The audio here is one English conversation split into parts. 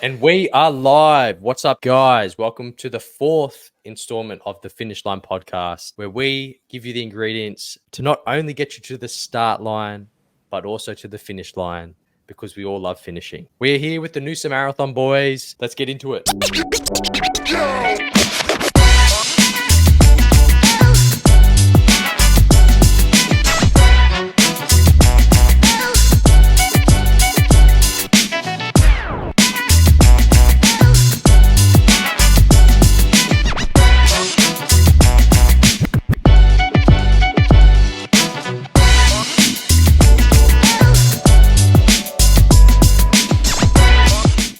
And we are live. What's up, guys? Welcome to the fourth installment of the Finish Line podcast, where we give you the ingredients to not only get you to the start line, but also to the finish line, because we all love finishing. We're here with the Noosa Marathon boys. Let's get into it.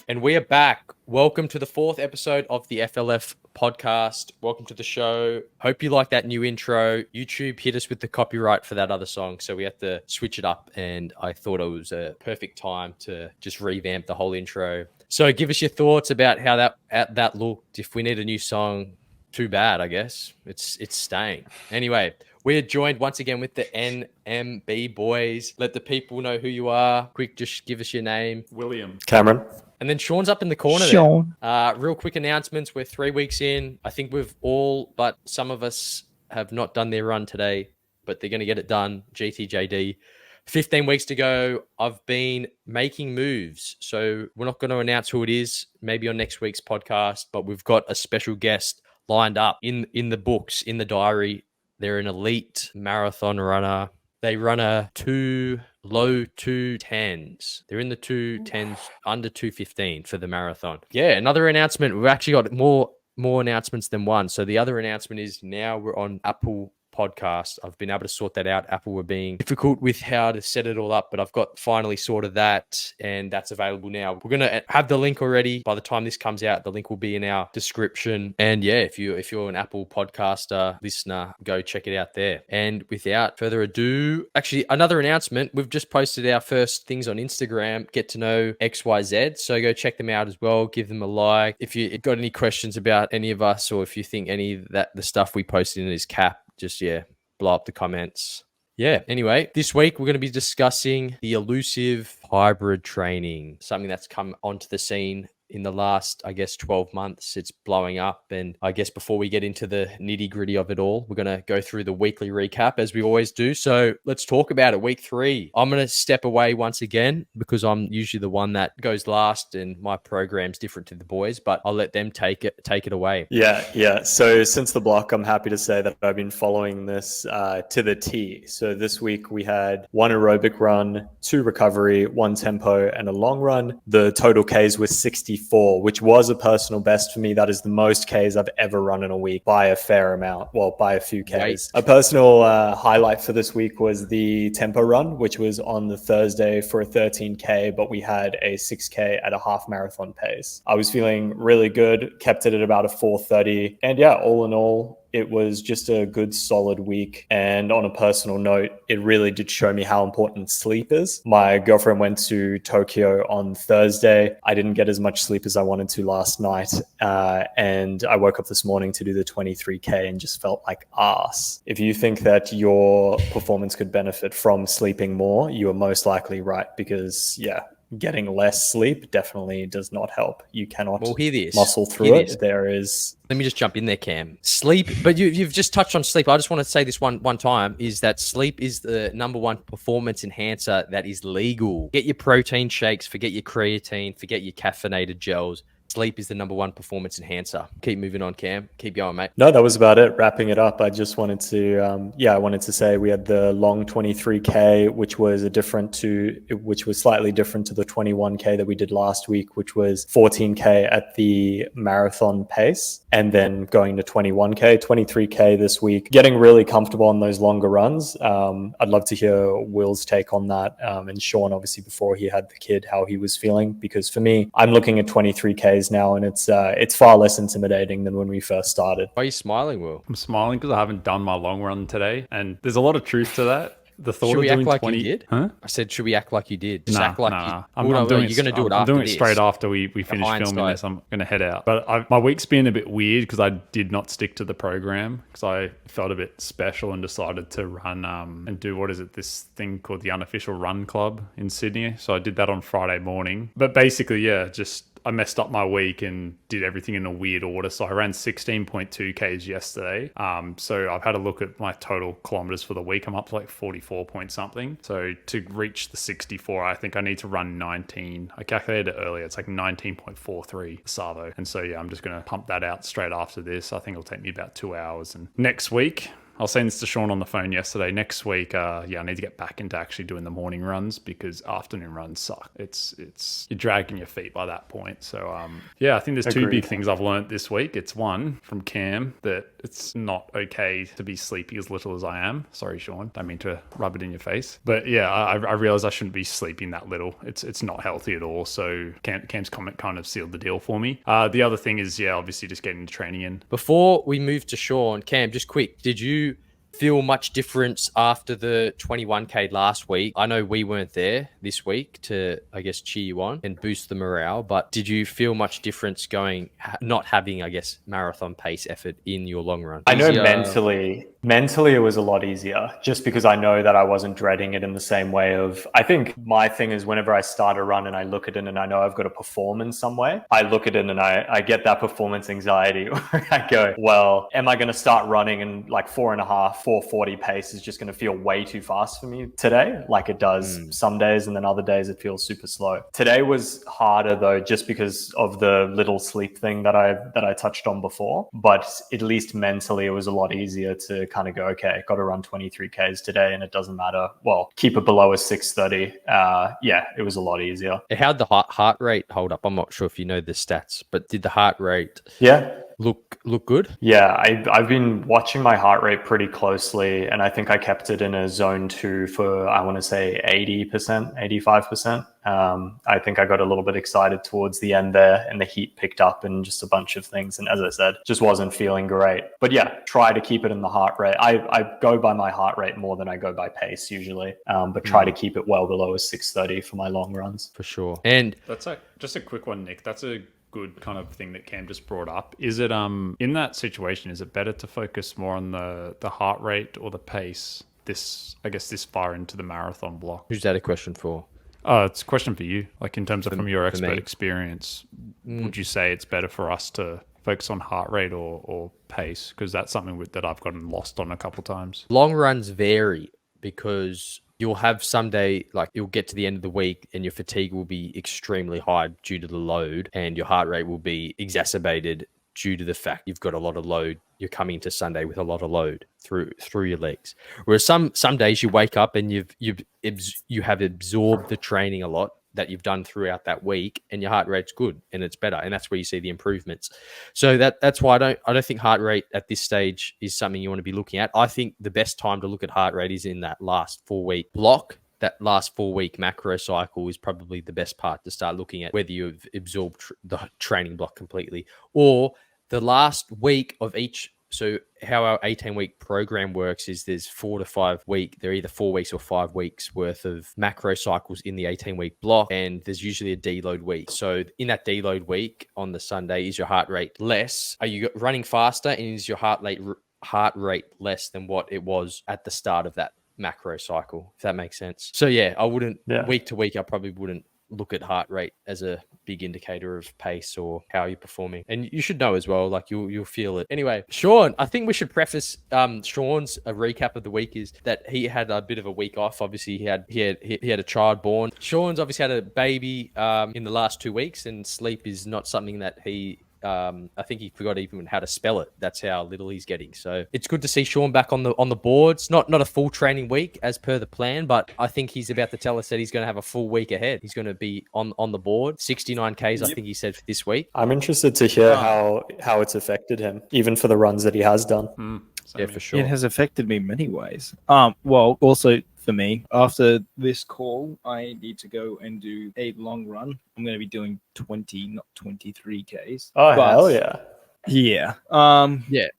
And we are back. Welcome to the fourth episode of the FLF podcast. Welcome to the show. Hope you like that new intro. YouTube hit us with the copyright for that other song, so we had to switch it up, and I thought it was a perfect time to just revamp the whole intro. So give us your thoughts about how that looked. If we need a new song, too bad, I guess. It's staying. Anyway, we're joined once again with the NMB boys. Let the people know who you are. Quick, just give us your name. William. Cameron. And then Sean's up in the corner Sean. there. Real quick announcements. We're 3 weeks in. I think we've all, but some of us have not done their run today, but they're going to get it done. GTJD. 15 weeks to go. I've been making moves. So we're not going to announce who it is, maybe on next week's podcast, but we've got a special guest lined up in the books, in the diary. They're an elite marathon runner. They run low 210s. They're in the 210s, under 215 for the marathon. Yeah, another announcement. We've actually got more announcements than one. So the other announcement is now we're on Apple Podcast. I've been able to sort that out. Apple were being difficult with how to set it all up, but I've got finally sorted that, and that's available now. We're going to have the link already. By the time this comes out, the link will be in our description. And yeah, if you're an Apple Podcaster listener, go check it out there. And without further ado, actually another announcement. We've just posted our first things on Instagram, Get to Know XYZ. So go check them out as well. Give them a like. If you got any questions about any of us, or if you think any of the stuff we posted in is cap, just, blow up the comments. Yeah, anyway, this week we're going to be discussing the elusive hybrid training, something that's come onto the scene in the last, 12 months. It's blowing up. And I guess before we get into the nitty gritty of it all, we're going to go through the weekly recap as we always do. So let's talk about it. Week 3. I'm going to step away once again because I'm usually the one that goes last and my program's different to the boys, but I'll let them take it away. Yeah. So since the block, I'm happy to say that I've been following this to the T. So this week we had 1 aerobic run, 2 recovery, 1 tempo, and a long run. The total Ks was 64, which was a personal best for me. That is the most Ks I've ever run in a week by a fair amount. Well, by a few Ks. Right. A personal highlight for this week was the tempo run, which was on the Thursday for a 13K, but we had a 6K at a half marathon pace. I was feeling really good, kept it at about a 4:30. And yeah, all in all, it was just a good solid week. And on a personal note, it really did show me how important sleep is. My girlfriend went to Tokyo on Thursday. I didn't get as much sleep as I wanted to last night. And I woke up this morning to do the 23K and just felt like ass. If you think that your performance could benefit from sleeping more, you are most likely right, because getting less sleep definitely does not help. You cannot muscle through it. Let me just jump in there, Cam. Sleep, but you've just touched on sleep. I just want to say this one time, is that sleep is the number one performance enhancer that is legal. Get your protein shakes, forget your creatine, forget your caffeinated gels. Sleep is the number one performance enhancer. Keep moving on, Cam. Keep going, mate. No, that was about it. Wrapping it up, I just wanted to, say we had the long 23K, which was slightly different to the 21K that we did last week, which was 14K at the marathon pace, and then going to 21K, 23K this week. Getting really comfortable on those longer runs. I'd love to hear Will's take on that, and Sean, obviously, before he had the kid, how he was feeling, because for me, I'm looking at 23Ks now, and it's far less intimidating than when we first started. Why are you smiling, Will? I'm smiling because I haven't done my long run today, and there's a lot of truth to that. The thought should of we doing act like 20... you did? Huh? I said, should we act like you did? Just nah, act like nah. I'm doing it. You're going to do it after I'm doing it this. straight after we finish filming this. I'm going to head out. But my week's been a bit weird because I did not stick to the program because I felt a bit special and decided to run and do, this thing called the Unofficial Run Club in Sydney. So I did that on Friday morning. But basically, just I messed up my week and did everything in a weird order. So I ran 16.2 Ks yesterday. So I've had a look at my total kilometers for the week. I'm up to like 44 point something. So to reach the 64, I think I need to run 19. I calculated it earlier. It's like 19.43 Savo. And so, yeah, I'm just going to pump that out straight after this. I think it'll take me about 2 hours. And next week, I was saying this to Sean on the phone yesterday. Next week, I need to get back into actually doing the morning runs because afternoon runs suck. It's you're dragging your feet by that point. So I think there's two big things I've learned this week. It's one from Cam that it's not okay to be sleepy as little as I am. Sorry, Sean, don't mean to rub it in your face, but yeah, I realized I shouldn't be sleeping that little. It's not healthy at all. So Cam's comment kind of sealed the deal for me. The other thing is obviously just getting the training in. Before we move to Sean, Cam, just quick, did you feel much difference after the 21K last week? I know we weren't there this week to, I guess, cheer you on and boost the morale, but did you feel much difference not having, I guess, marathon pace effort in your long run? I know mentally it was a lot easier just because I know that I wasn't dreading it in the same way of, I think my thing is whenever I start a run and I look at it and I know I've got to perform in some way, I look at it and I get that performance anxiety where I go, well, am I going to start running and like 440 pace is just going to feel way too fast for me today, like it does some days, and then other days it feels super slow. Today was harder though, just because of the little sleep thing that I touched on before. But at least mentally, it was a lot easier to kind of go, okay, got to run 23 Ks today, and it doesn't matter. Well, keep it below a 6:30. It was a lot easier. How'd the heart rate hold up? I'm not sure if you know the stats, but did the heart rate look good? Yeah, I've been watching my heart rate pretty closely, and I think I kept it in a zone 2 for, I want to say 80%, 85%. I think I got a little bit excited towards the end there, and the heat picked up and just a bunch of things. And as I said, just wasn't feeling great. But yeah, try to keep it in the heart rate. I go by my heart rate more than I go by pace usually, but try to keep it well below a 6:30 for my long runs. For sure. And that's just a quick one, Nick. That's a good kind of thing that Cam just brought up. Is it in that situation, is it better to focus more on the heart rate or the pace this far into the marathon block? Who's that a question for? It's a question for you. Like in terms of from your expert experience, would you say it's better for us to focus on heart rate or pace? Because that's something that I've gotten lost on a couple times. Long runs vary because you'll have some day, like you'll get to the end of the week and your fatigue will be extremely high due to the load, and your heart rate will be exacerbated due to the fact you've got a lot of load. You're coming to Sunday with a lot of load through your legs. Whereas some days you wake up and you have absorbed the training a lot that you've done throughout that week, and your heart rate's good and it's better, and that's where you see the improvements. So that's why I don't think heart rate at this stage is something you want to be looking at. I think the best time to look at heart rate is in that last 4-week block. That last 4-week macro cycle is probably the best part to start looking at whether you've absorbed the training block completely, or the last week of each. So how our 18-week program works is there's 4 to 5 week. They're either 4 weeks or 5 weeks worth of macro cycles in the 18-week block, and there's usually a deload week. So in that deload week on the Sunday, is your heart rate less? Are you running faster, and is your heart rate less than what it was at the start of that macro cycle, if that makes sense? So yeah, I wouldn't week to week. I probably wouldn't look at heart rate as a big indicator of pace or how you're performing. And you should know as well, like you'll feel it. Anyway, Sean, I think we should preface Sean's a recap of the week is that he had a bit of a week off. Obviously he had a child born. Sean's obviously had a baby in the last 2 weeks, and sleep is not something that he I think he forgot even how to spell it. That's how little he's getting. So it's good to see Sean back on the boards. Not a full training week as per the plan, but I think he's about to tell us that he's going to have a full week ahead. He's going to be on the board. 69 Ks, I think he said, for this week. I'm interested to hear how it's affected him, even for the runs that he has done. Yeah, for sure. It has affected me many ways. Well, also for me, after this call, I need to go and do a long run. I'm going to be doing 20, not 23 Ks. Oh, hell yeah. Yeah.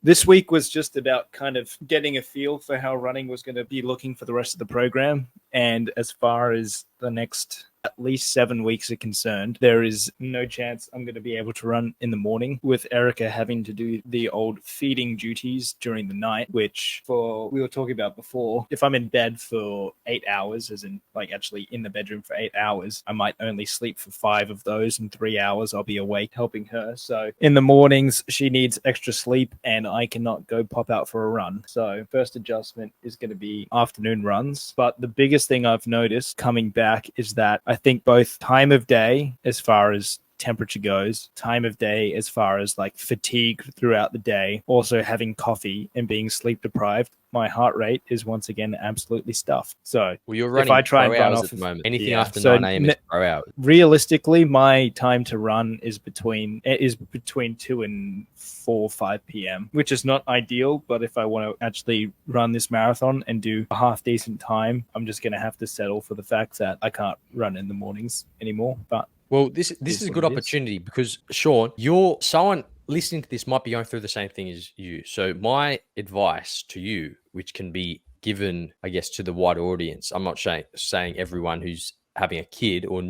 This week was just about kind of getting a feel for how running was going to be looking for the rest of the program. And as far as the next at least 7 weeks are concerned, there is no chance I'm going to be able to run in the morning, with Erica having to do the old feeding duties during the night, which we were talking about before. If I'm in bed for 8 hours, as in like actually in the bedroom for 8 hours, I might only sleep for 5 of those, and 3 hours I'll be awake helping her. So in the mornings, she needs extra sleep and I cannot go pop out for a run. So first adjustment is going to be afternoon runs. But the biggest thing I've noticed coming back is that I think both time of day, as far as temperature goes, time of day as far as like fatigue throughout the day, also having coffee and being sleep deprived, my heart rate is once again absolutely stuffed. So well, you're running if I try and run hours off at the moment. Anything yeah, after so 9 a.m. is pro hours. Realistically, my time to run is between 2 and 4 5 p.m., which is not ideal. But if I want to actually run this marathon and do a half decent time, I'm just going to have to settle for the fact that I can't run in the mornings anymore. But well, this is a good opportunity because Sean, someone listening to this might be going through the same thing as you. So my advice to you, which can be given, I guess, to the wider audience, I'm not saying everyone who's having a kid or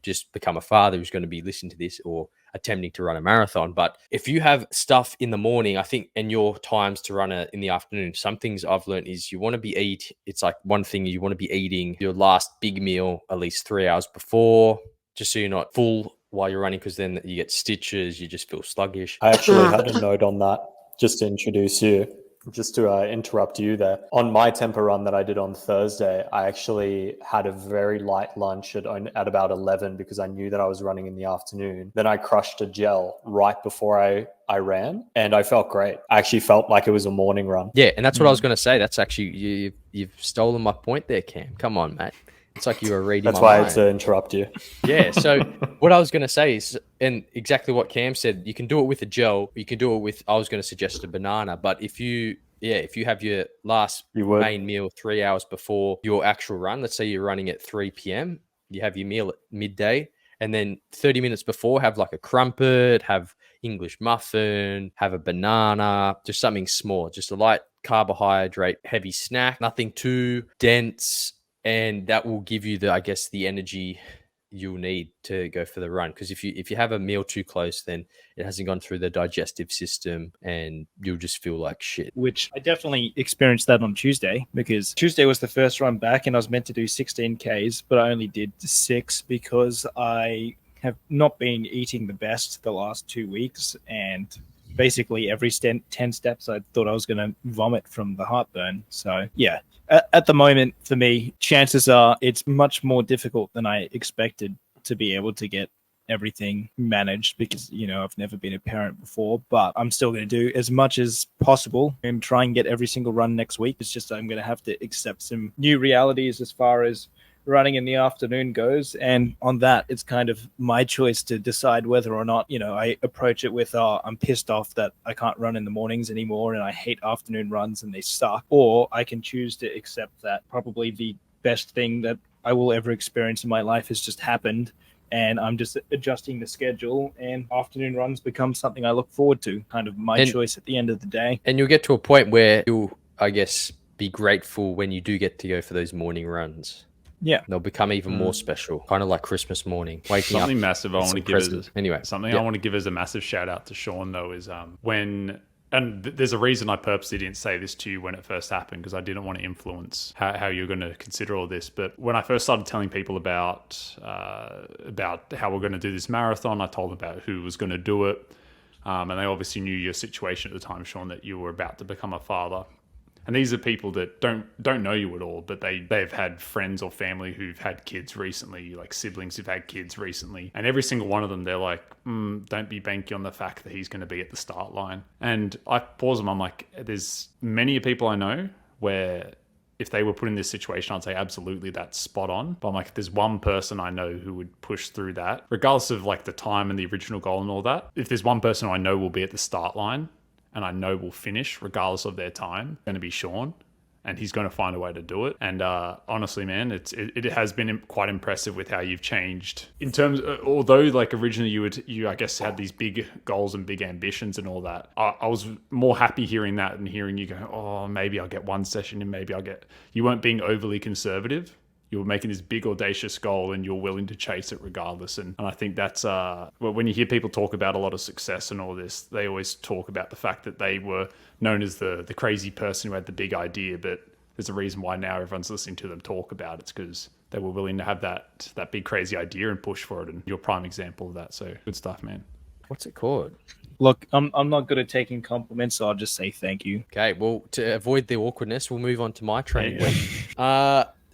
just become a father who's going to be listening to this or attempting to run a marathon. But if you have stuff in the morning, I think, and your times to run in the afternoon, some things I've learned is you want to be it's like one thing, you want to be eating your last big meal at least 3 hours before, just so you're not full while you're running, because then you get stitches, you just feel sluggish. I actually had a note on that just to introduce you, just to interrupt you there. On my tempo run that I did on Thursday, I actually had a very light lunch at about 11 because I knew that I was running in the afternoon. Then I crushed a gel right before I ran and I felt great. I actually felt like it was a morning run. Yeah, and that's what I was going to say. That's actually, you've stolen my point there, Cam. Come on, mate. It's like you were reading That's my why I mind. had to interrupt you. Yeah, so what I was going to say is, and exactly what Cam said, you can do it with a gel. You can do it with, I was going to suggest a banana, but if you have your last main meal 3 hours before your actual run, let's say you're running at 3 p.m., you have your meal at midday, and then 30 minutes before, have like a crumpet, have English muffin, have a banana, just something small, just a light carbohydrate, heavy snack, nothing too dense. And that will give you the energy you'll need to go for the run. Because if you have a meal too close, then it hasn't gone through the digestive system and you'll just feel like shit. Which I definitely experienced that on Tuesday, because Tuesday was the first run back and I was meant to do 16 Ks, but I only did 6 because I have not been eating the best the last 2 weeks, and basically every 10 steps I thought I was going to vomit from the heartburn. So yeah, at the moment for me, chances are it's much more difficult than I expected to be able to get everything managed, because I've never been a parent before, but I'm still going to do as much as possible and try and get every single run next week. It's just I'm going to have to accept some new realities as far as running in the afternoon goes, and on that it's kind of my choice to decide whether or not I approach it with I'm pissed off that I can't run in the mornings anymore and I hate afternoon runs and they suck, or I can choose to accept that probably the best thing that I will ever experience in my life has just happened, and I'm just adjusting the schedule, and afternoon runs become something I look forward to. Kind of my choice at the end of the day. And you'll get to a point where you'll, I guess, be grateful when you do get to go for those morning runs. Yeah, they'll become even more special, kind of like Christmas morning. Waking something up, massive I want to give I want to give as a massive shout out to Sean though is there's a reason I purposely didn't say this to you when it first happened, because I didn't want to influence how you're going to consider all this. But when I first started telling people about how we're going to do this marathon, I told them about who was going to do it, and they obviously knew your situation at the time, Sean, that you were about to become a father. And these are people that don't know you at all, but they've had friends or family who've had kids recently, like siblings who've had kids recently. And every single one of them, they're like, don't be banking on the fact that he's going to be at the start line. And I pause them. I'm like, there's many people I know where if they were put in this situation, I'd say absolutely that's spot on. But I'm like, if there's one person I know who would push through that, regardless of like the time and the original goal and all that, if there's one person I know will be at the start line, and I know will finish regardless of their time, going to be Sean, and he's going to find a way to do it. And honestly, man, it has been quite impressive with how you've changed in terms. Although like originally you I guess had these big goals and big ambitions and all that. I was more happy hearing that than hearing you go, oh, maybe I'll get one session and maybe I'll get. You weren't being overly conservative. you're making this big audacious goal and you're willing to chase it regardless. And I think that's well, when you hear people talk about a lot of success and all this, they always talk about the fact that they were known as the crazy person who had the big idea, but there's a reason why now everyone's listening to them talk about it. It's because they were willing to have that big crazy idea and push for it, and you're a prime example of that. So good stuff, man. What's it called? Look, I'm not good at taking compliments, so I'll just say thank you. Okay, well, to avoid the awkwardness, we'll move on to my training week.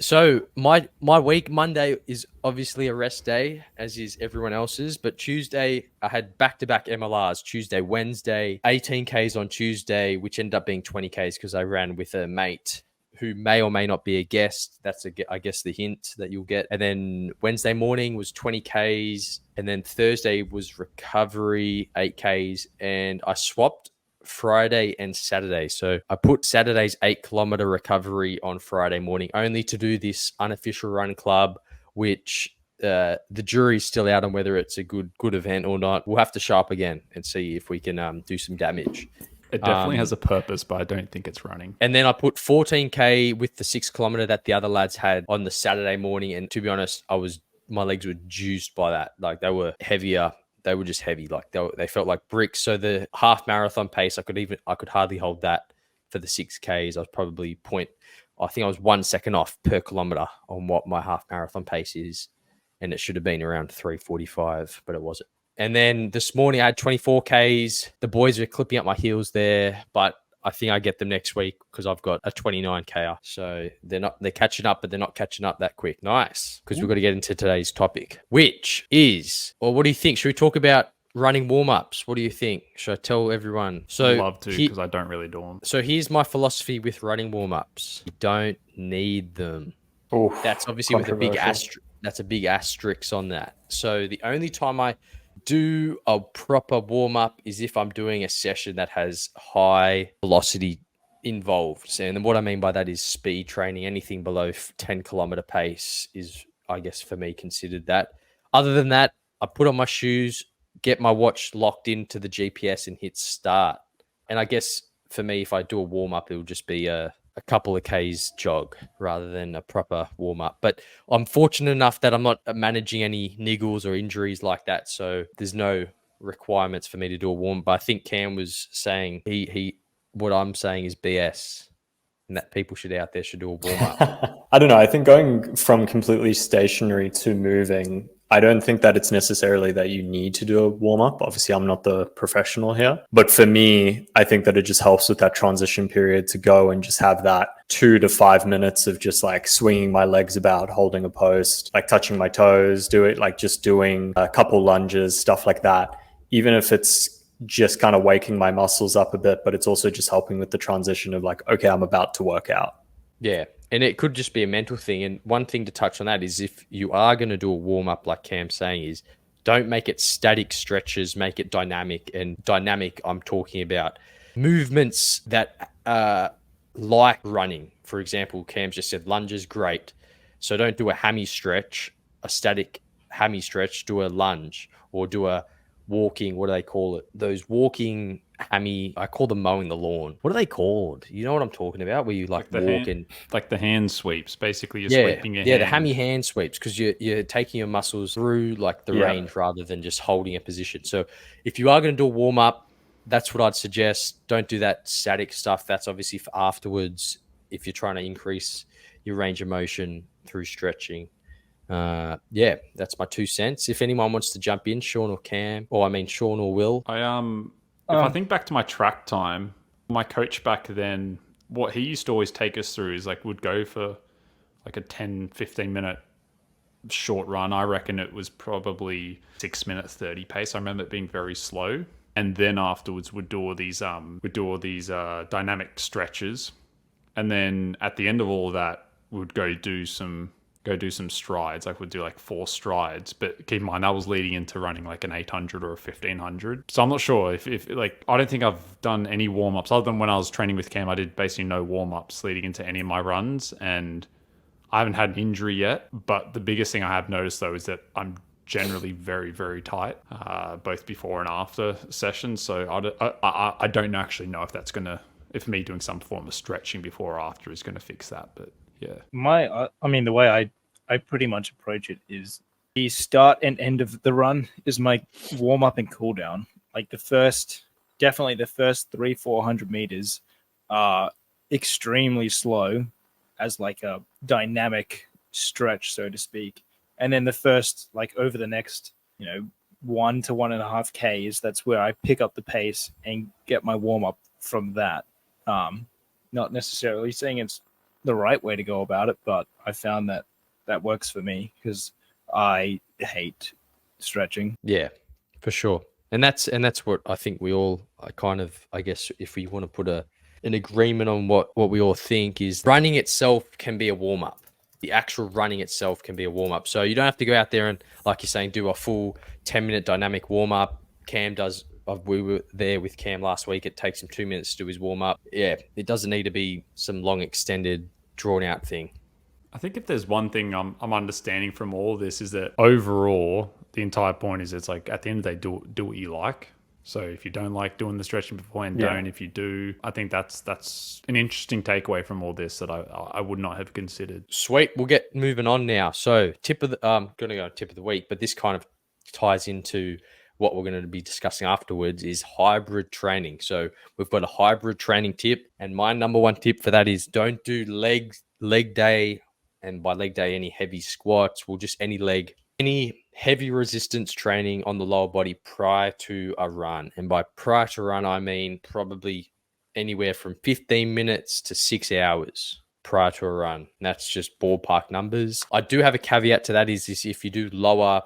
So my week, Monday is obviously a rest day, as is everyone else's. But Tuesday, I had back-to-back MLRs. Tuesday, Wednesday, 18Ks on Tuesday, which ended up being 20Ks because I ran with a mate who may or may not be a guest. That's, I guess, the hint that you'll get. And then Wednesday morning was 20Ks. And then Thursday was recovery, 8Ks. And I swapped Friday and Saturday. So I put Saturday's 8-kilometer recovery on Friday morning only to do this unofficial run club, which the jury's still out on whether it's a good event or not. We'll have to show up again and see if we can do some damage. It definitely has a purpose, but I don't think it's running. And then I put 14K with the 6-kilometer that the other lads had on the Saturday morning. And to be honest, my legs were juiced by that. Like, they were heavier. They were just heavy. Like, they felt like bricks. So the half marathon pace, I could hardly hold that for the 6Ks. I was probably I think I was 1 second off per kilometer on what my half marathon pace is. And it should have been around 3:45, but it wasn't. And then this morning I had 24Ks. The boys are clipping up my heels there, but I think I get them next week because I've got a 29K. So they're catching up, but they're not catching up that quick. Nice. Because we've got to get into today's topic, which is, well, what do you think? Should we talk about running warm-ups? What do you think? Should I tell everyone? So I'd love to, because I don't really do them. So here's my philosophy with running warm-ups. You don't need them. Oof, that's obviously with a big asterisk. That's a big asterisk on that. So the only time I do a proper warm-up is if I'm doing a session that has high velocity involved. And then what I mean by that is speed training. Anything below 10-kilometer pace is, I guess, for me, considered that. Other than that, I put on my shoes, get my watch locked into the GPS and hit start. And I guess for me, if I do a warm-up, it will just be a couple of Ks jog rather than a proper warm-up. But I'm fortunate enough that I'm not managing any niggles or injuries like that. So there's no requirements for me to do a warm-up. But I think Cam was saying what I'm saying is BS, and that people out there should do a warm-up. I don't know. I think going from completely stationary to moving, I don't think that it's necessarily that you need to do a warm-up. Obviously, I'm not the professional here. But for me, I think that it just helps with that transition period to go and just have that 2 to 5 minutes of just like swinging my legs about, holding a post, like touching my toes, just doing a couple lunges, stuff like that. Even if it's just kind of waking my muscles up a bit, but it's also just helping with the transition of like, okay, I'm about to work out. Yeah. And it could just be a mental thing. And one thing to touch on that is if you are going to do a warm-up, like Cam's saying, is don't make it static stretches, make it dynamic. And dynamic, I'm talking about movements that like running. For example, Cam just said lunges, great. So don't do a hammy stretch, a static hammy stretch, do a lunge or do a walking, what do they call it? Those walking hammy, I call them mowing the lawn. What are they called? You know what I'm talking about? Where you like walk and like the hand sweeps. Basically, you're sweeping your hand. Yeah, the hammy hand sweeps, because you're taking your muscles through like the range rather than just holding a position. So if you are going to do a warm up, that's what I'd suggest. Don't do that static stuff. That's obviously for afterwards if you're trying to increase your range of motion through stretching. That's my 2 cents. If anyone wants to jump in, Sean or Cam, Sean or Will. If I think back to my track time, my coach back then, what he used to always take us through is like, would go for like a 10-15 minute short run. I reckon it was probably 6 minutes 30 pace. I remember it being very slow. And then afterwards would do all these dynamic stretches. And then at the end of all of that, would go do some strides. Like, would do like 4 strides, but keep in mind that was leading into running like an 800 or a 1500. So I'm not sure if like, I don't think I've done any warm-ups other than when I was training with Cam. I did basically no warm-ups leading into any of my runs, and I haven't had an injury yet. But the biggest thing I have noticed though is that I'm generally very, very tight, both before and after sessions. So I don't actually know if me doing some form of stretching before or after is going to fix that. But yeah. The way I I pretty much approach it is the start and end of the run is my warm up and cool down. Like definitely the first 300-400 meters are extremely slow as like a dynamic stretch, so to speak. And then the first, like over the next, 1 to 1.5 Ks, that's where I pick up the pace and get my warm up from that. Not necessarily saying it's the right way to go about it, but I found that works for me because I hate stretching. Yeah, for sure. And that's what I think we all kind of, I guess, if we want to put an agreement on what we all think is running itself can be a warm up. The actual running itself can be a warm up. So you don't have to go out there and, like you're saying, do a full 10-minute dynamic warm up. Cam does. We were there with Cam last week. It takes him 2 minutes to do his warm up. Yeah, it doesn't need to be some long, extended, drawn out thing. I think if there's one thing I'm understanding from all of this is that overall, the entire point is it's like at the end of the day, do what you like. So if you don't like doing the stretching beforehand, don't. If you do, I think that's an interesting takeaway from all this that I would not have considered. Sweet. We'll get moving on now. So going to go tip of the week, but this kind of ties into what we're going to be discussing afterwards is hybrid training. So we've got a hybrid training tip, and my number one tip for that is don't do leg day. And by leg day, any heavy squats, just any heavy resistance training on the lower body prior to a run. And by prior to run, I mean probably anywhere from 15 minutes to 6 hours prior to a run. And that's just ballpark numbers. I do have a caveat to that is if you do lower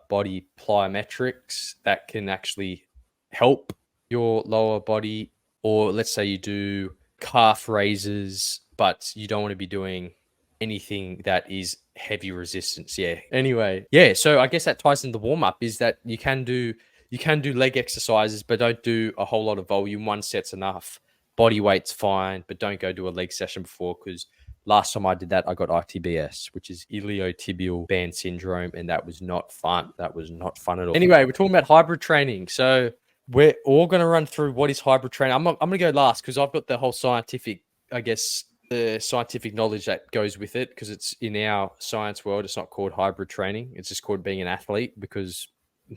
body plyometrics, that can actually help your lower body. Or let's say you do calf raises, but you don't want to be doing anything that is heavy resistance. Yeah. Anyway, yeah. So I guess that ties into the warm up is that you can do leg exercises, but don't do a whole lot of volume. One set's enough. Body weight's fine, but don't go do a leg session before because last time I did that, I got ITBS, which is iliotibial band syndrome, and that was not fun. That was not fun at all. Anyway, we're talking about hybrid training. So we're all going to run through what is hybrid training. I'm going to go last because I've got the whole scientific, I guess, the scientific knowledge that goes with it because it's in our science world. It's not called hybrid training. It's just called being an athlete because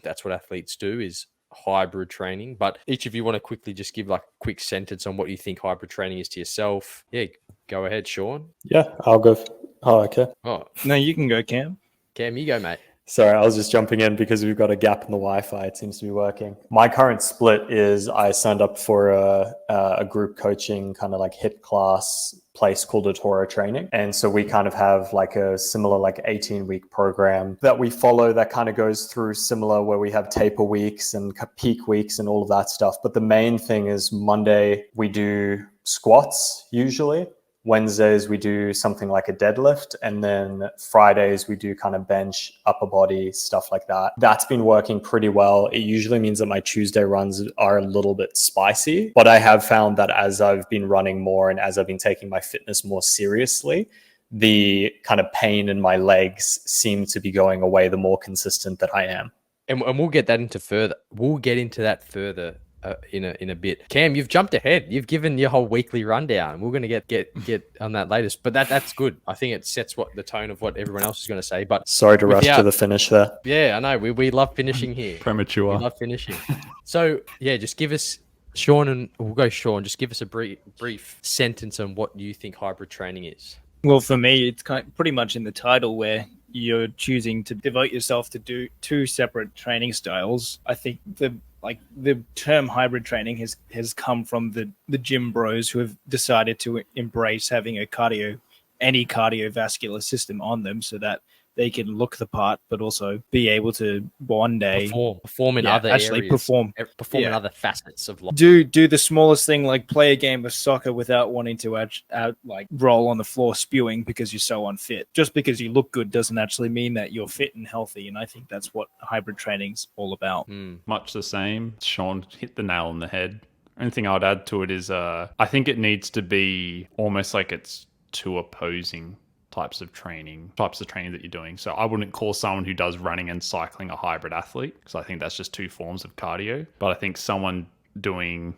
that's what athletes do is hybrid training. But each of you want to quickly just give like a quick sentence on what you think hybrid training is to yourself. Yeah, go ahead, Sean. Yeah, I'll go. Oh, okay. Oh, No, you can go, Cam. Cam, you go, mate. Sorry, I was just jumping in because we've got a gap in the Wi-Fi. It seems to be working. My current split is I signed up for a group coaching kind of like HIIT class place called Toro Training. And so we kind of have like a similar like 18-week program that we follow that kind of goes through similar where we have taper weeks and peak weeks and all of that stuff. But the main thing is Monday we do squats usually. Wednesdays, we do something like a deadlift. And then Fridays, we do kind of bench, upper body, stuff like that. That's been working pretty well. It usually means that my Tuesday runs are a little bit spicy. But I have found that as I've been running more and as I've been taking my fitness more seriously, the kind of pain in my legs seem to be going away the more consistent that I am. And we'll get that into further. We'll get into that further. In a bit. Cam, you've jumped ahead. You've given your whole weekly rundown. We're going to get on that latest, but that's good. I think it sets what the tone of what everyone else is going to say. But sorry to rush to the finish there. Yeah, I know. We love finishing here. Premature. We love finishing. So yeah, just give us Sean and we'll go Sean. Just give us a brief sentence on what you think hybrid training is. Well, for me, it's pretty much in the title where you're choosing to devote yourself to do two separate training styles. I think the term hybrid training has come from the gym bros who have decided to embrace having any cardiovascular system on them so that they can look the part, but also be able to one day perform in other areas, perform in other facets of life. Do the smallest thing like play a game of soccer without wanting to like roll on the floor spewing because you're so unfit. Just because you look good doesn't actually mean that you're fit and healthy, and I think that's what hybrid training's all about. Much the same. That hit the nail on the head. Only thing I'd add to it is I think it needs to be almost like it's two opposing types of training that you're doing. So I wouldn't call someone who does running and cycling a hybrid athlete because I think that's just two forms of cardio. But I think someone doing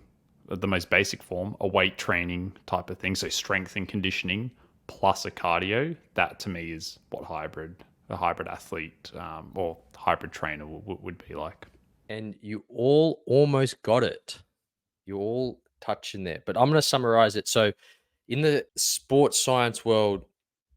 the most basic form, a weight training type of thing, so strength and conditioning, plus a cardio, that to me is what a hybrid athlete or hybrid trainer would be like. And you all almost got it. You all touch in there, but I'm going to summarize it. So in the sports science world,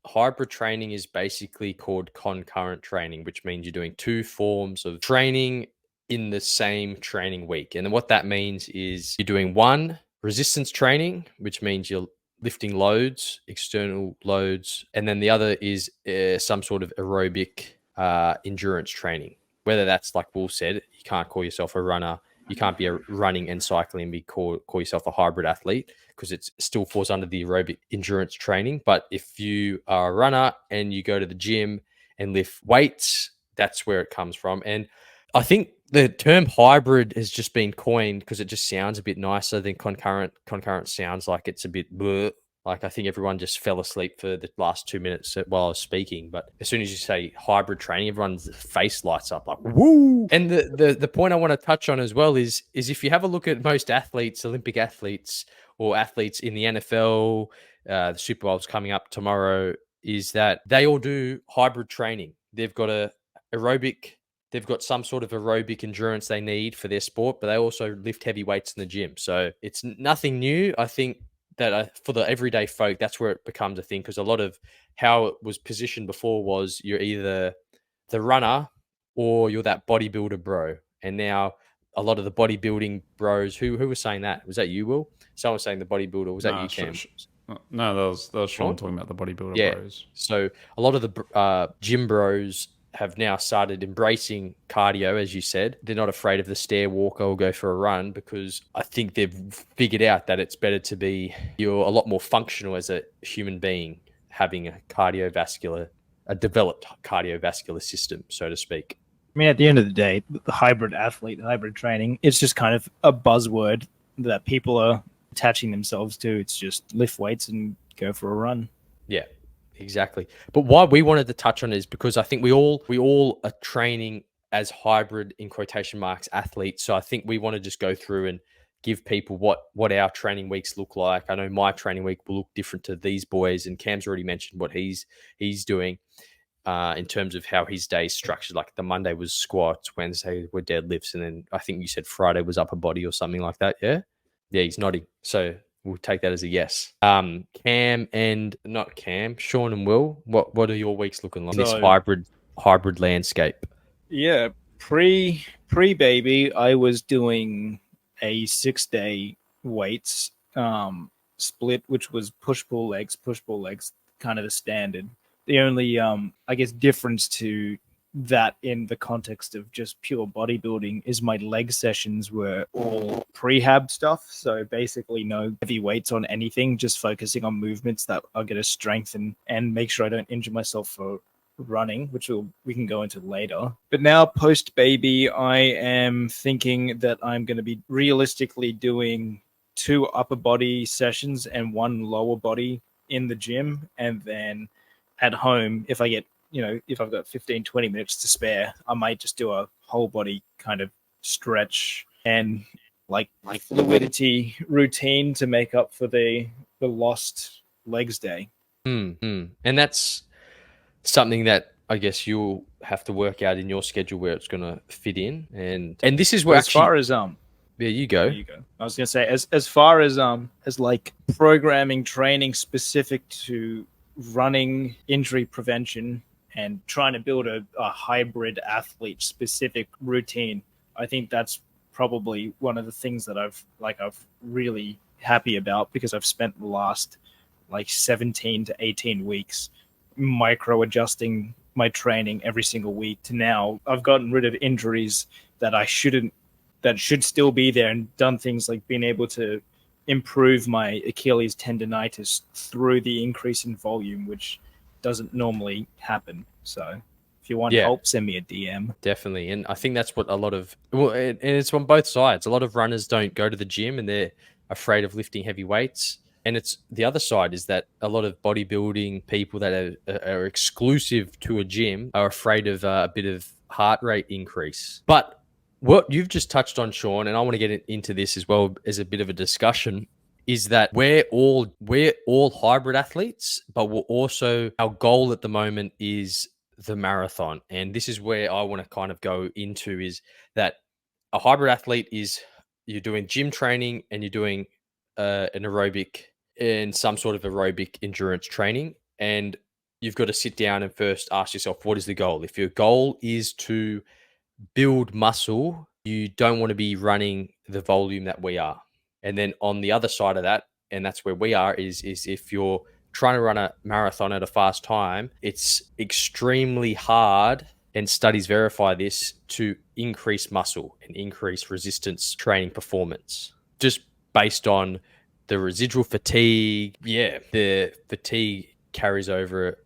hybrid training is basically called concurrent training, which means you're doing two forms of training in the same training week. And what that means is you're doing one resistance training, which means you're lifting loads, external loads, and then the other is some sort of aerobic endurance training. Whether that's, like Will said, you can't call yourself a runner, you can't be running and cycling and call yourself a hybrid athlete, because it still falls under the aerobic endurance training. But if you are a runner and you go to the gym and lift weights, that's where it comes from. And I think the term hybrid has just been coined because it just sounds a bit nicer than concurrent. Concurrent sounds like it's a bit bleh. Like, I think everyone just fell asleep for the last 2 minutes while I was speaking. But as soon as you say hybrid training, everyone's face lights up like, woo! And the point I want to touch on as well is if you have a look at most athletes, Olympic athletes or athletes in the NFL, the Super Bowl's coming up tomorrow, is that they all do hybrid training. They've got they've got some sort of aerobic endurance they need for their sport, but they also lift heavy weights in the gym. So it's nothing new. I think that for the everyday folk, that's where it becomes a thing, because a lot of how it was positioned before was you're either the runner or you're that bodybuilder bro. And now a lot of the bodybuilding bros, who was saying that? Was that you, Will? Someone was saying the bodybuilder. Was that you, Cam? No, that was Sean talking about the bodybuilder bros. So a lot of the gym bros have now started embracing cardio, as you said. They're not afraid of the stair walker or go for a run, because I think they've figured out that it's better to be, you're a lot more functional as a human being, having a developed cardiovascular system, so to speak. I mean, at the end of the day, the hybrid athlete, hybrid training, it's just kind of a buzzword that people are attaching themselves to. It's just lift weights and go for a run. Yeah. Exactly. But why we wanted to touch on it is because I think we all are training as hybrid, in quotation marks, athletes. So I think we want to just go through and give people what our training weeks look like. I know my training week will look different to these boys, and Cam's already mentioned what he's doing in terms of how his day's structured. Like the Monday was squats, Wednesday were deadlifts, and then I think you said Friday was upper body or something like that. Yeah, he's nodding. So we'll take that as a yes. Sean and Will, what are your weeks looking like? This hybrid landscape. Yeah, pre baby, I was doing a 6-day weights split, which was push pull legs, kind of the standard. The only I guess difference to that in the context of just pure bodybuilding is my leg sessions were all prehab stuff. So basically no heavy weights on anything, just focusing on movements that are going to strengthen and make sure I don't injure myself for running, which we can go into later. But now post baby, I am thinking that I'm going to be realistically doing 2 upper body sessions and 1 lower body in the gym. And then at home, if I've got 15, 20 minutes to spare, I might just do a whole body kind of stretch and like fluidity routine to make up for the lost legs day. And that's something that I guess you'll have to work out in your schedule where it's going to fit in. And this is where as far as there you go. I was going to say, as far as like programming training specific to running injury prevention and trying to build a hybrid athlete specific routine, I think that's probably one of the things that I've really happy about, because I've spent the last 17 to 18 weeks micro adjusting my training every single week to now I've gotten rid of injuries that should still be there, and done things like being able to improve my Achilles tendonitis through the increase in volume, which doesn't normally happen. So if you want help, send me a DM. Definitely. And I think that's what and it's on both sides. A lot of runners don't go to the gym and they're afraid of lifting heavy weights. And it's the other side is that a lot of bodybuilding people that are exclusive to a gym are afraid of a bit of heart rate increase. But what you've just touched on, Sean, and I want to get into this as well as a bit of a discussion, is that we're all hybrid athletes, but our goal at the moment is the marathon. And this is where I want to kind of go into, is that a hybrid athlete is, you're doing gym training and you're doing an aerobic and some sort of aerobic endurance training. And you've got to sit down and first ask yourself, what is the goal? If your goal is to build muscle, you don't want to be running the volume that we are. And then on the other side of that, and that's where we are, is if you're trying to run a marathon at a fast time, it's extremely hard, and studies verify this, to increase muscle and increase resistance training performance, just based on the residual fatigue. Yeah, the fatigue carries over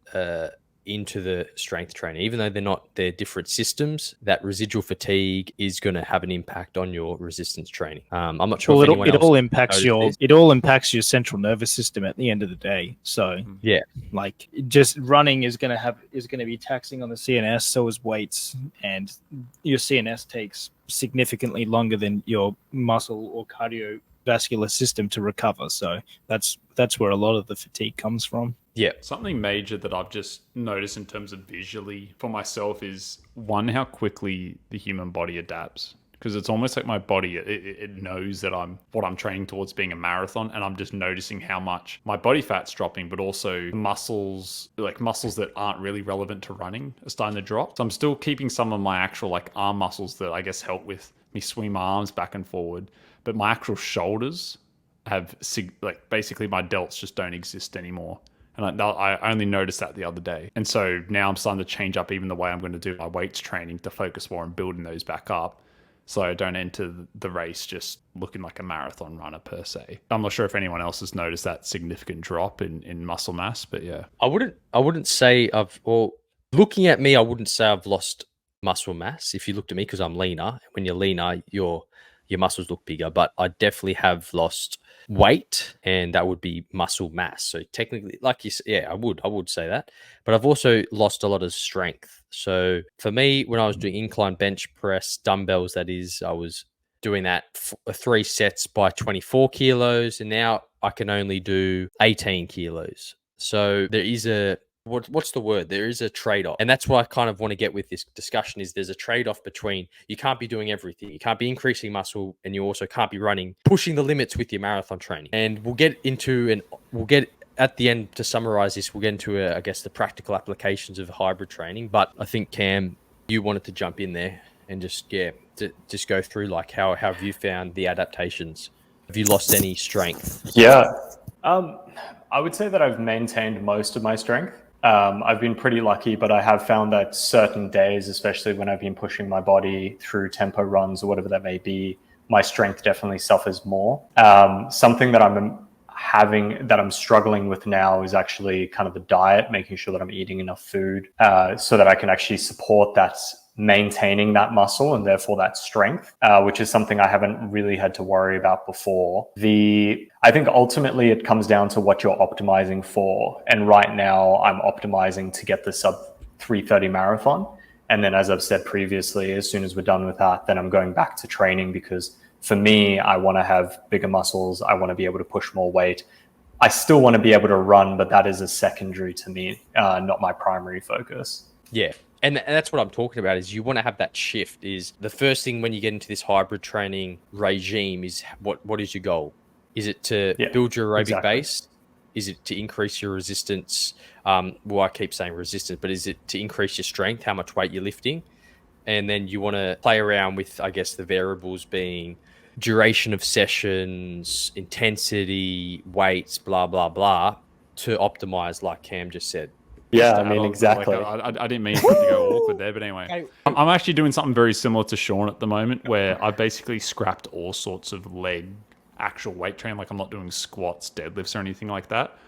into the strength training, even though they're different systems. That residual fatigue is going to have an impact on your resistance training. I'm not sure if anyone else it all impacts your central nervous system at the end of the day. So yeah, like just running is going to be taxing on the CNS. So is weights, and your CNS takes significantly longer than your muscle or cardiovascular system to recover. So that's where a lot of the fatigue comes from. Yeah. Something major that I've just noticed in terms of visually for myself is, one, how quickly the human body adapts. Because it's almost like my body, it knows that what I'm training towards being a marathon, and I'm just noticing how much my body fat's dropping, but also muscles that aren't really relevant to running are starting to drop. So I'm still keeping some of my actual like arm muscles that I guess help with me swing my arms back and forward, but my actual shoulders have basically my delts just don't exist anymore. And I only noticed that the other day. And so now I'm starting to change up even the way I'm going to do my weights training to focus more on building those back up, so I don't enter the race just looking like a marathon runner per se. I'm not sure if anyone else has noticed that significant drop in muscle mass, but yeah. I wouldn't say looking at me, I wouldn't say I've lost muscle mass. If you looked at me, because I'm leaner, when you're leaner, your muscles look bigger, but I definitely have lost weight, and that would be muscle mass. So technically, like you said, yeah, I would say that, but I've also lost a lot of strength. So for me, when I was doing incline bench press, dumbbells, that is, I was doing that 3 sets by 24 kilos, and now I can only do 18 kilos. So there is what's the word? There is a trade-off. And that's what I kind of want to get with this discussion, is there's a trade-off between, you can't be doing everything. You can't be increasing muscle, and you also can't be pushing the limits with your marathon training. And we'll get at the end, to summarize this, we'll get into, I guess, the practical applications of hybrid training. But I think, Cam, you wanted to jump in there and just go through, like, how have you found the adaptations? Have you lost any strength? Yeah. I would say that I've maintained most of my strength. I've been pretty lucky, but I have found that certain days, especially when I've been pushing my body through tempo runs or whatever that may be, my strength definitely suffers more. Something that I'm struggling with now is actually kind of the diet, making sure that I'm eating enough food so that I can actually support that, maintaining that muscle and therefore that strength, which is something I haven't really had to worry about before. I think ultimately it comes down to what you're optimizing for. And right now I'm optimizing to get the sub 3:30 marathon. And then, as I've said previously, as soon as we're done with that, then I'm going back to training, because for me, I want to have bigger muscles. I want to be able to push more weight. I still want to be able to run, but that is a secondary to me, not my primary focus. Yeah. And that's what I'm talking about, is you want to have that shift. Is the first thing when you get into this hybrid training regime is what is your goal? Is it to build your aerobic base? Is it to increase your resistance? Well, I keep saying resistance, but is it to increase your strength, how much weight you're lifting? And then you want to play around with, I guess, the variables being duration of sessions, intensity, weights, blah, blah, blah, to optimize, like Cam just said. Yeah, I mean, exactly. I didn't mean for it to go awkward there, but anyway. I'm actually doing something very similar to Sean at the moment, where I basically scrapped all sorts of leg actual weight training. Like, I'm not doing squats, deadlifts, or anything like that.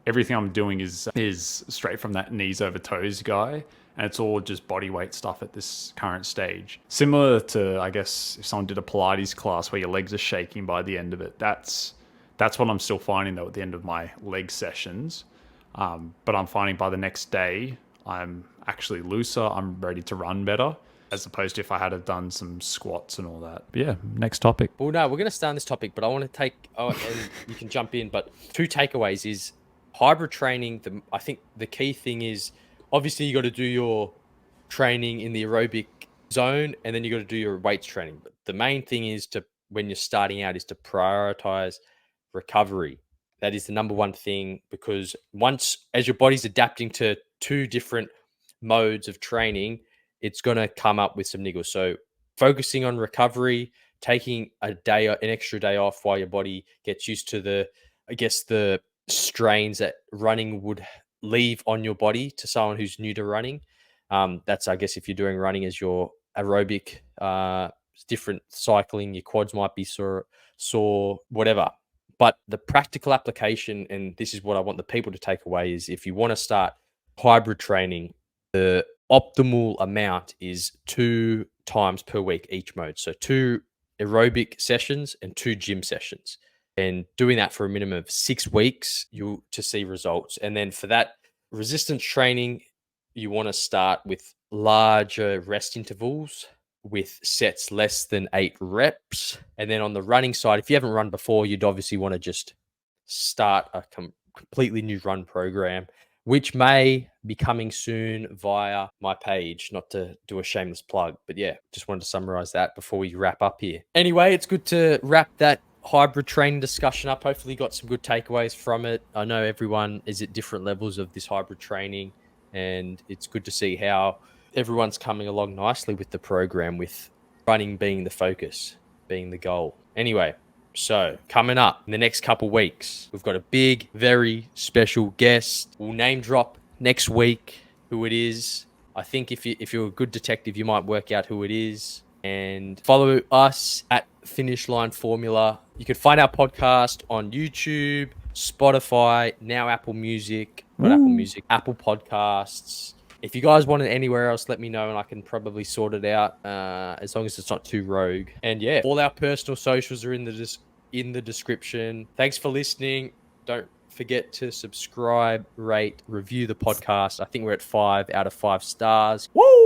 Everything I'm doing is straight from that knees over toes guy, and it's all just body weight stuff at this current stage. Similar to, I guess, if someone did a Pilates class where your legs are shaking by the end of it. That's what I'm still finding, though, at the end of my leg sessions. But I'm finding by the next day, I'm actually looser. I'm ready to run better. as opposed to if I had have done some squats and all that. But yeah, next topic. Well, no, we're going to stay on this topic, but I want to take, and you can jump in, but 2 takeaways is hybrid training. I think the key thing is obviously you got to do your training in the aerobic zone and then you got to do your weights training. But the main thing is when you're starting out is to prioritize recovery. That is the number one thing, because as your body's adapting to 2 different modes of training, it's going to come up with some niggles. So focusing on recovery, taking an extra day off while your body gets used to the strains that running would leave on your body to someone who's new to running. That's, I guess, if you're doing running as your aerobic, different cycling, your quads might be sore, whatever. But the practical application, and this is what I want the people to take away, is if you want to start hybrid training, the optimal amount is 2 times per week each mode. So 2 aerobic sessions and 2 gym sessions. And doing that for a minimum of 6 weeks, to see results. And then for that resistance training, you want to start with larger rest intervals with sets less than 8 reps. And then on the running side, if you haven't run before, you'd obviously want to just start a completely new run program, which may be coming soon via my page. Not to do a shameless plug, but yeah, just wanted to summarize that before we wrap up here. Anyway, it's good to wrap that hybrid training discussion up. Hopefully you got some good takeaways from it. I know everyone is at different levels of this hybrid training, and it's good to see how everyone's coming along nicely with the program, with running being the focus, being the goal. Anyway, so coming up in the next couple weeks, we've got a big, very special guest. We'll name drop next week who it is. I think if you're a good detective, you might work out who it is. And follow us at Finish Line Formula. You can find our podcast on YouTube, Spotify, now Apple Music, Apple Podcasts. If you guys want it anywhere else, let me know and I can probably sort it out, as long as it's not too rogue. And yeah, all our personal socials are in the description. Thanks for listening. Don't forget to subscribe, rate, review the podcast. I think we're at 5 out of 5 stars. Woo!